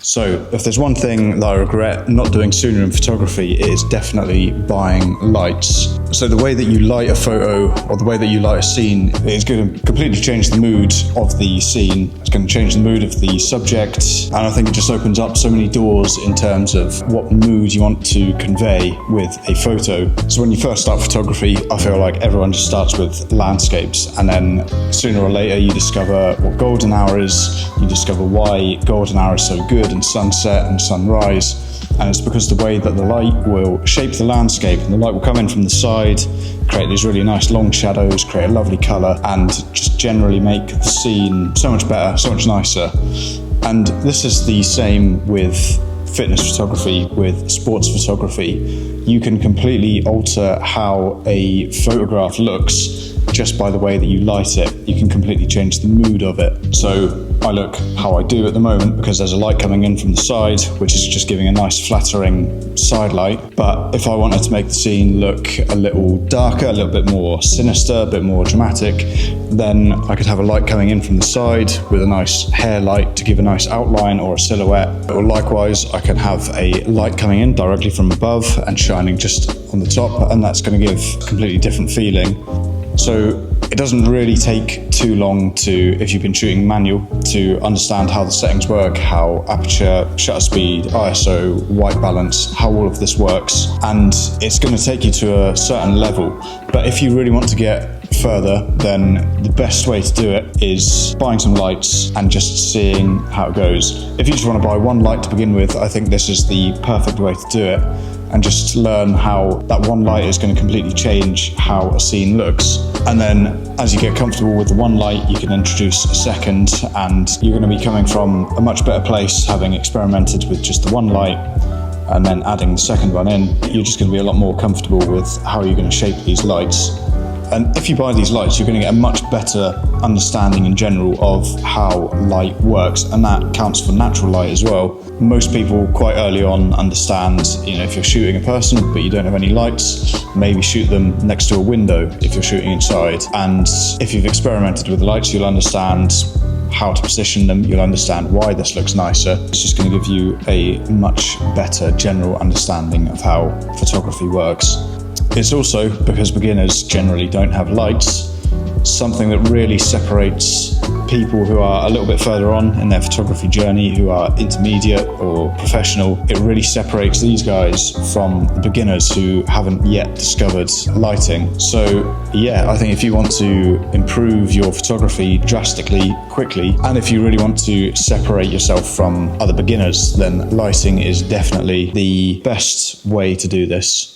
So if there's one thing that I regret not doing sooner in photography, it is definitely buying lights. So the way that you light a photo or the way that you light a scene is going to completely change the mood of the scene. It's going to change the mood of the subject. And I think it just opens up so many doors in terms of what mood you want to convey with a photo. So when you first start photography, I feel like everyone just starts with landscapes, and then sooner or later you discover what golden hour is, you discover why golden hour is so good, and sunset and sunrise. And it's because the way that the light will shape the landscape, and the light will come in from the side, create these really nice long shadows, create a lovely colour, and just generally make the scene so much better, so much nicer. And this is the same with fitness photography, with sports photography. You can completely alter how a photograph looks just by the way that you light it. You can completely change the mood of it. So I look how I do at the moment because there's a light coming in from the side, which is just giving a nice flattering side light. But if I wanted to make the scene look a little darker, a little bit more sinister, a bit more dramatic, then I could have a light coming in from the side with a nice hair light to give a nice outline or a silhouette. Or likewise, I can have a light coming in directly from above and shining just on the top, and that's going to give a completely different feeling. So it doesn't really take too long to, if you've been shooting manual, to understand how the settings work, how aperture, shutter speed, ISO, white balance, how all of this works. And it's going to take you to a certain level. But if you really want to get further, then the best way to do it is buying some lights and just seeing how it goes. If you just want to buy one light to begin with, I think this is the perfect way to do it, and just learn how that one light is going to completely change how a scene looks. And then as you get comfortable with the one light, you can introduce a second, and you're going to be coming from a much better place having experimented with just the one light and then adding the second one in. You're just going to be a lot more comfortable with how you're going to shape these lights. And if you buy these lights, you're going to get a much better understanding in general of how light works, and that counts for natural light as well. Most people quite early on understand, if you're shooting a person but you don't have any lights, maybe shoot them next to a window if you're shooting inside. And if you've experimented with lights, you'll understand how to position them, you'll understand why this looks nicer. It's just going to give you a much better general understanding of how photography works. It's also, because beginners generally don't have lights, something that really separates people who are a little bit further on in their photography journey, who are intermediate or professional. It really separates these guys from the beginners who haven't yet discovered lighting. So yeah, I think if you want to improve your photography drastically, quickly, and if you really want to separate yourself from other beginners, then lighting is definitely the best way to do this.